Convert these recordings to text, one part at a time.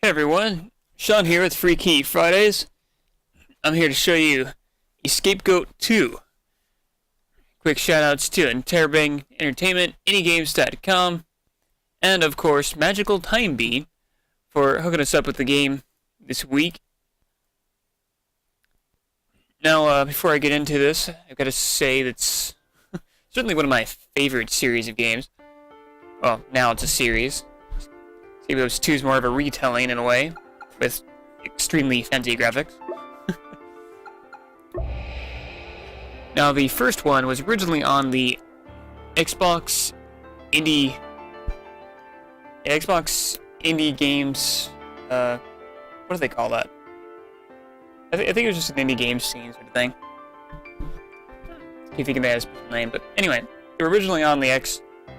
Hey everyone, Sean here with Freekeyfridays. I'm here to show you Scapegoat 2. Quick shoutouts to Interrobang Entertainment, AnyGames.com, and of course Magical Time Beat for hooking us up with the game this week. Now, before I get into this, I've got to say that's certainly one of my favorite series of games. Well, now it's a series. Scapegoat 2 is more of a retelling in a way, with extremely fancy graphics. Now, the first one was originally on the Xbox Indie Games. What do they call that? I think it was just an indie games scene sort of thing. See if you can think of a special name, but anyway, they were originally on the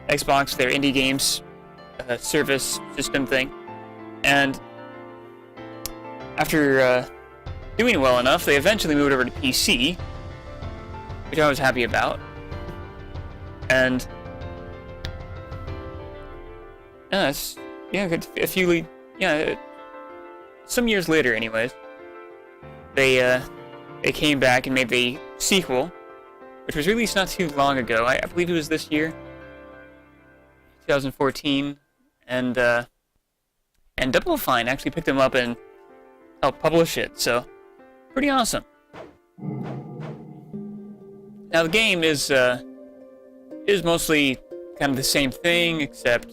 Xbox, their indie games service system thing, and after doing well enough, they eventually moved over to PC, which I was happy about. And some years later, anyways, they came back and made the sequel, which was released not too long ago. I believe it was this year, 2014. And Double Fine actually picked them up and helped publish it, so pretty awesome. Now the game is mostly kind of the same thing, except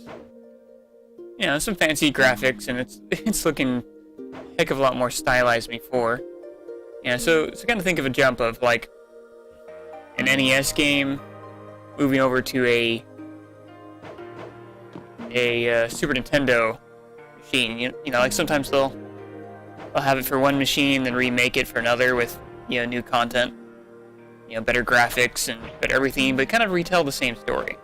some fancy graphics, and it's looking a heck of a lot more stylized than before. So kind of think of a jump of like an NES game moving over to a Super Nintendo machine. Like sometimes they'll have it for one machine, then remake it for another with new content, better graphics and better everything, but kind of retell the same story.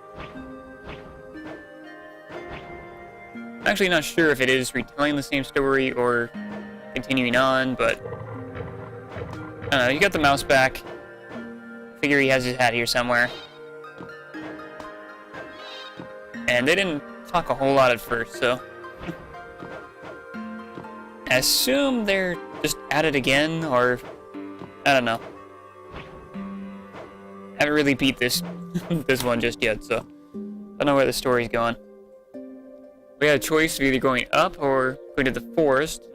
I'm actually not sure if it is retelling the same story or continuing on, but I don't know. You got the mouse back. Figure he has his hat here somewhere, and they didn't talk a whole lot at first, so I assume they're just at it again, or I don't know. Haven't really beat this this one just yet, so don't know where the story's going. We had a choice of either going up or going to the forest.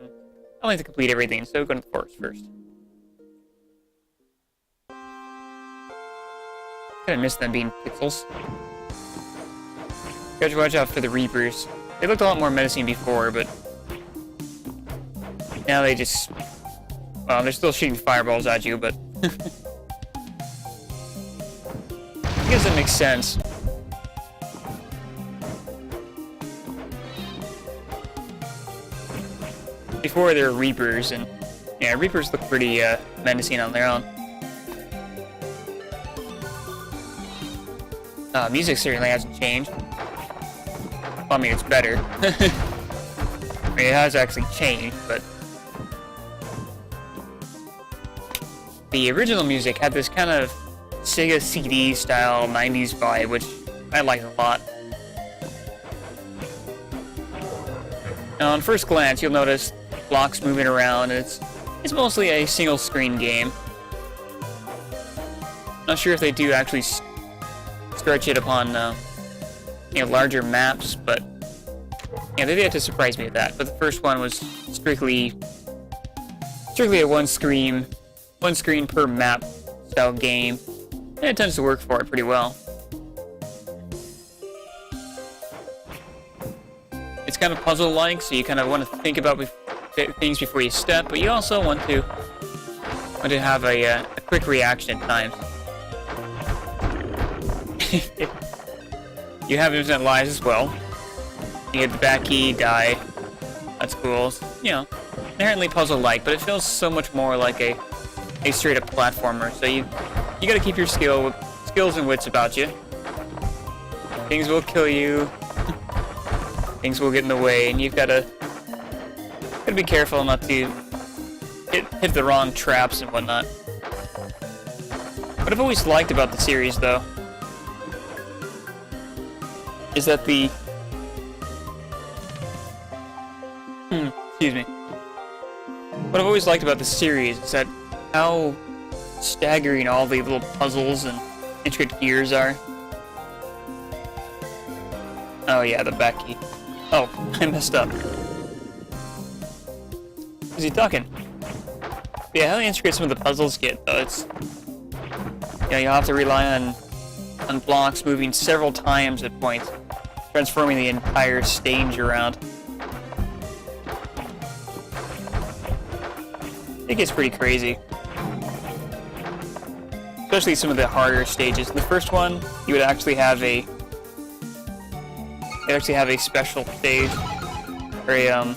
I like to complete everything, so going to the forest first. Kinda miss them being pixels. Gotta watch out for the Reapers. They looked a lot more menacing before, but now they just... well, they're still shooting fireballs at you, but... I guess that makes sense. Before there were Reapers, and... yeah, Reapers look pretty menacing on their own. Music certainly hasn't changed. I mean, it's better. I mean, it has actually changed, but... the original music had this kind of Sega CD style 90s vibe, which I liked a lot. Now, on first glance, you'll notice blocks moving around, and it's mostly a single screen game. Not sure if they do actually stretch it upon larger maps, but they did have to surprise me with that. But the first one was strictly a one screen per map style game, and it tends to work for it pretty well. It's kind of puzzle-like, so you kind of want to think about things before you step, but you also want to have a quick reaction at times. You have infinite lives as well. You get the back key, die. That's cool. Inherently puzzle-like, but it feels so much more like a straight-up platformer. So you gotta keep your skills and wits about you. Things will kill you. Things will get in the way, and you've gotta be careful not to hit the wrong traps and whatnot. What I've always liked about the series, though, is that the Excuse me. What I've always liked about this series is that how staggering all the little puzzles and intricate gears are. Oh yeah, the back key. Oh, I messed up. Is he talking? Yeah, how intricate some of the puzzles get, though. It's... Yeah, you'll have to rely on blocks moving several times at points, transforming the entire stage around. It gets pretty crazy. Especially some of the harder stages. In the first one, you would actually have a special stage, or a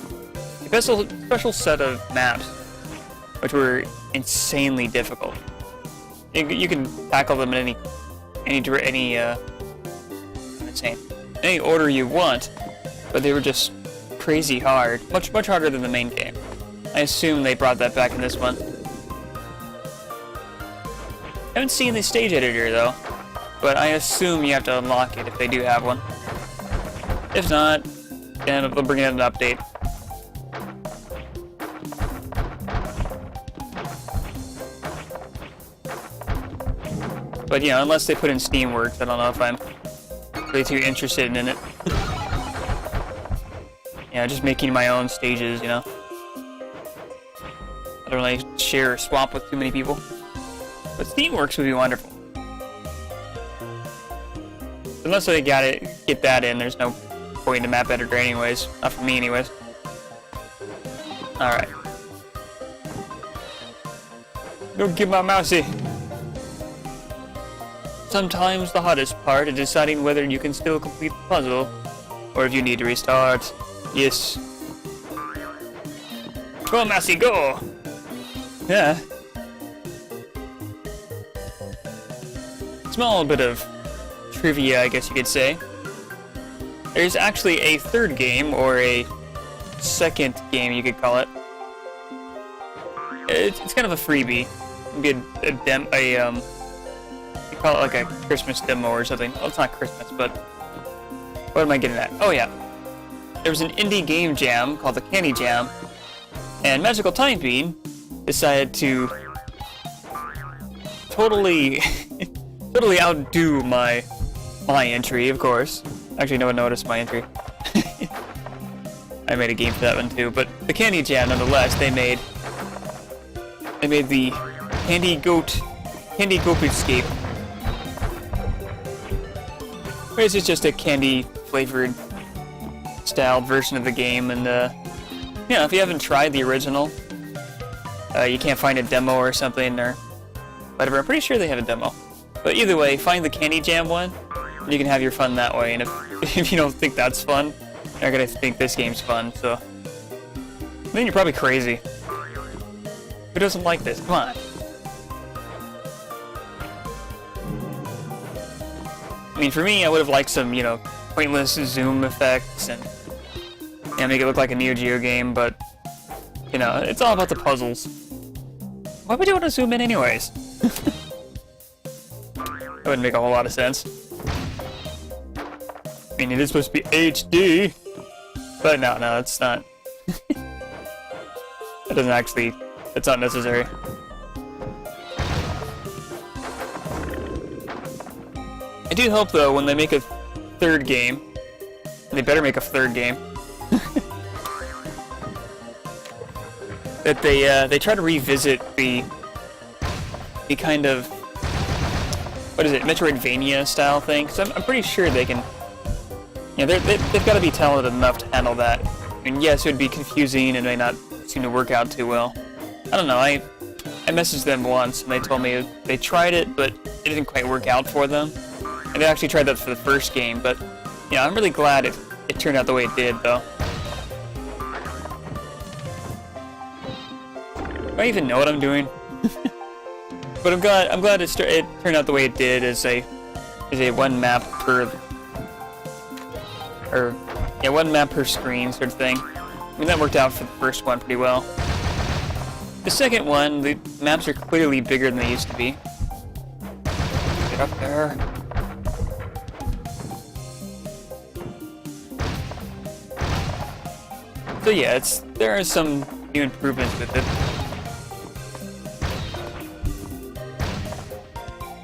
special set of maps, which were insanely difficult. You can tackle them in any order you want, but they were just crazy hard, much harder than the main game. I assume they brought that back in this one. I haven't seen the stage editor though, but I assume you have to unlock it if they do have one. If not, then they'll bring in an update. But yeah, unless they put in Steamworks, I don't know if I'm really too interested in it. Yeah, just making my own stages, you know. I don't really share or swap with too many people. But Steamworks would be wonderful. Unless they get that in, there's no point in the map editor anyways. Not for me anyways. Alright. Go get my mousey. Sometimes the hardest part is deciding whether you can still complete the puzzle, or if you need to restart. Yes. Go, Massey, go! Yeah. Small bit of trivia, I guess you could say. There's actually a third game, or a second game, you could call it. It's kind of a freebie. It'd be you call it like a Christmas demo or something. Well, it's not Christmas, but what am I getting at? Oh yeah, there was an indie game jam called the Candy Jam, and Magical Time Bean decided to totally outdo my entry, of course. Actually, no one noticed my entry. I made a game for that one too, but the Candy Jam, nonetheless, they made the Candy Goat Escape. Which is just a candy-flavored styled version of the game, and yeah, if you haven't tried the original, you can't find a demo or something, or whatever. I'm pretty sure they have a demo. But either way, find the Candy Jam one, and you can have your fun that way, and if you don't think that's fun, you're not gonna think this game's fun, so... then you're probably crazy. Who doesn't like this? Come on. I mean, for me, I would have liked some, you know, pointless zoom effects and make it look like a Neo Geo game, but, you know, it's all about the puzzles. Why would you want to zoom in anyways? That wouldn't make a whole lot of sense. I mean, it is supposed to be HD, but no, it's not. That doesn't actually, it's not necessary. I do hope, though, when they make a third game, and they better make a third game, that they try to revisit the kind of, what is it, Metroidvania style thing. So I'm pretty sure they can, you know, they've got to be talented enough to handle that. I mean, yes, it would be confusing and may not seem to work out too well. I don't know. I messaged them once and they told me they tried it, but it didn't quite work out for them. And they actually tried that for the first game, but yeah, I'm really glad it turned out the way it did, though. Do I even know what I'm doing? But I'm glad it turned out the way it did, as a one map per screen sort of thing. I mean, that worked out for the first one pretty well. The second one, the maps are clearly bigger than they used to be. Get up there. So yeah, there are some new improvements with it.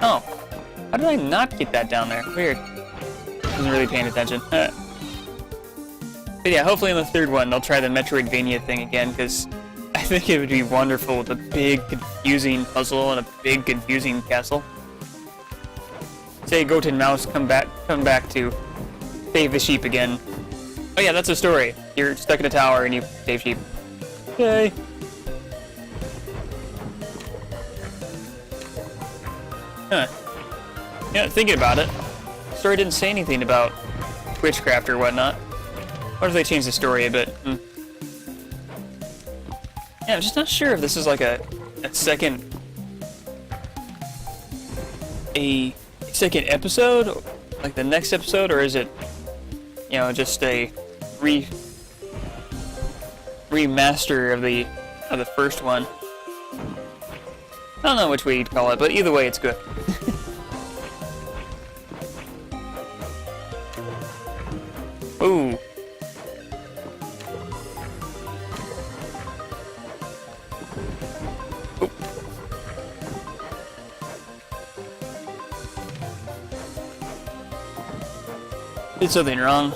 Oh, how did I not get that down there? Weird. Wasn't really paying attention. But yeah, hopefully in the third one they'll try the Metroidvania thing again, because I think it would be wonderful with a big confusing puzzle and a big confusing castle. Say Goat and Mouse come back to save the sheep again. Oh yeah, that's a story. You're stuck in a tower and you save sheep. Yay! Huh. Yeah, thinking about it, the story didn't say anything about witchcraft or whatnot. What if they changed the story a bit? Yeah, I'm just not sure if this is like a second episode, like the next episode, or is it, you know, just a remaster of the first one? I don't know which way you'd call it, but either way, it's good. Ooh. Did something wrong.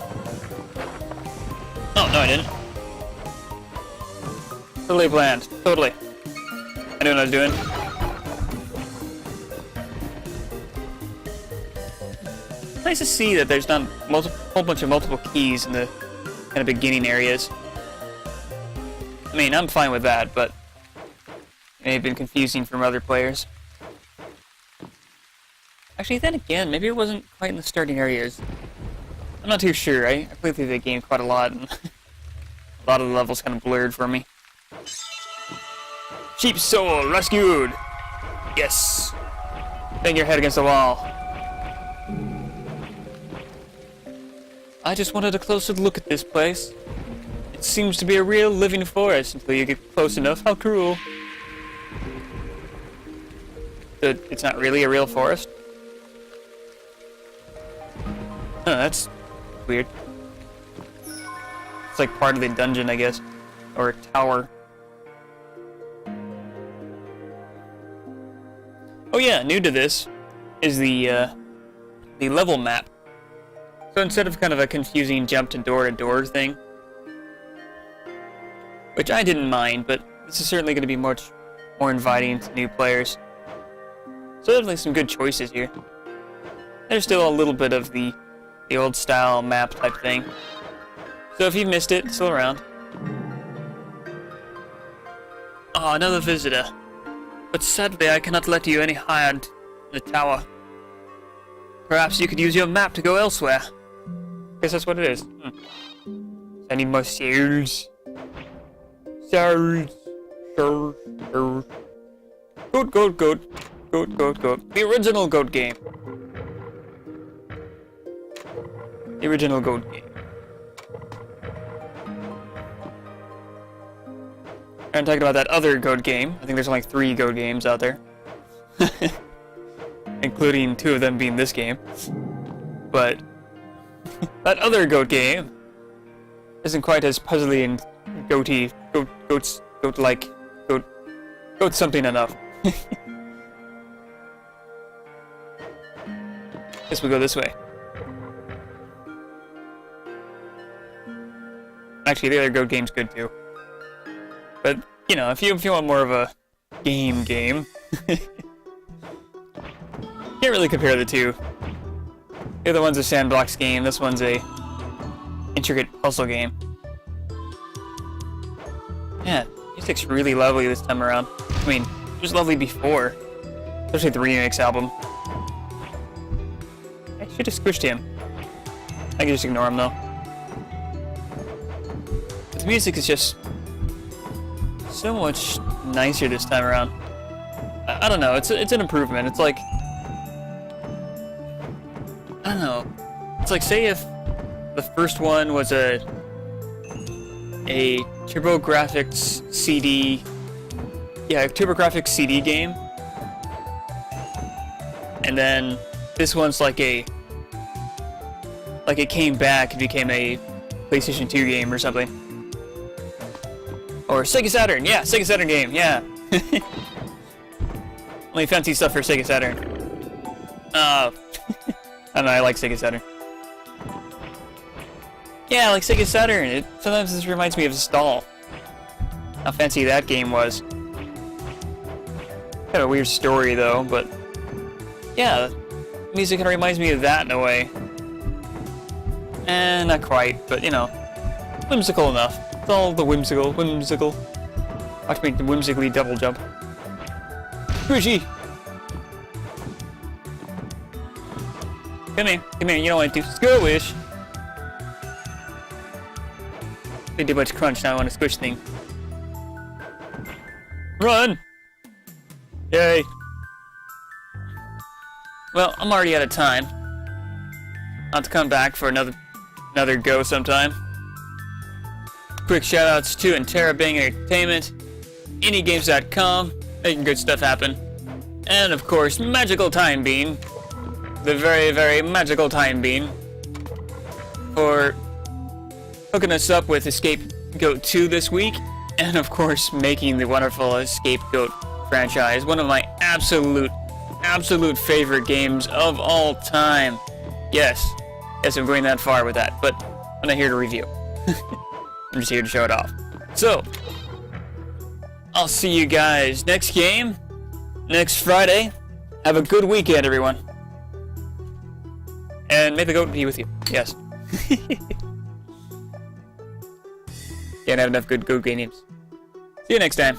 Oh, no I didn't. Totally planned. Totally. I knew what I was doing. Nice to see that there's not a whole bunch of multiple keys in the kind of beginning areas. I mean, I'm fine with that, but it may have been confusing from other players. Actually, then again, maybe it wasn't quite in the starting areas. I'm not too sure. I played through the game quite a lot, and a lot of the levels kind of blurred for me. Sheep soul rescued! Yes! Bang your head against the wall. I just wanted a closer look at this place. It seems to be a real living forest until you get close enough. How cruel. It's not really a real forest? Huh, that's weird. It's like part of the dungeon, I guess. Or a tower. Oh yeah, new to this is the level map. So instead of kind of a confusing jump to door thing, which I didn't mind, but this is certainly going to be much more inviting to new players. So definitely some good choices here. There's still a little bit of the old style map type thing. So if you've missed it, it's still around. Oh, another visitor. But sadly I cannot let you any higher in the tower. Perhaps you could use your map to go elsewhere. Guess that's what it is. I need more souls. Souls. Goat. The original goat game. The original goat game. I'm talking about that other goat game. I think there's only 3 goat games out there. Including 2 of them being this game. But that other goat game isn't quite as puzzly and goat something enough. Guess we go this way. Actually, the other goat game's good too. But, you know, if you want more of a game, can't really compare the two. The other one's a sandbox game, this one's a intricate puzzle game. Man, music's really lovely this time around. I mean, it was lovely before. Especially the remix album. I should have squished him. I can just ignore him though. But the music is just so much nicer this time around. I don't know, it's an improvement. It's like, I don't know. It's like, say if the first one was a TurboGrafx CD, a TurboGrafx CD game, and then this one's like it came back and became a PlayStation 2 game or something. Or Sega Saturn, yeah, Sega Saturn game, yeah. Only fancy stuff for Sega Saturn. I don't know, I like Sega Saturn. Yeah, like Sega Saturn. Sometimes this reminds me of Stall. How fancy that game was. Kind of a weird story though, but yeah, music kind of reminds me of that in a way. And not quite, but you know, whimsical enough. It's all the whimsical. Watch me whimsically double jump. Squishy! Come here, you don't want to squish. They did much crunch, now I want to squish thing. Run! Yay! Well, I'm already out of time. I'll have to come back for another go sometime. Quick shoutouts to Interrobang Entertainment, IndieGames.com, making good stuff happen, and of course, Magical Time Bean, the very, very magical Time Bean, for hooking us up with Scapegoat 2 this week, and of course, making the wonderful Scapegoat franchise one of my absolute favorite games of all time. Yes, I'm going that far with that, but I'm not here to review. I'm just here to show it off. So, I'll see you guys next game, next Friday. Have a good weekend, everyone. And may the goat be with you. Yes. Can't have enough good games. See you next time.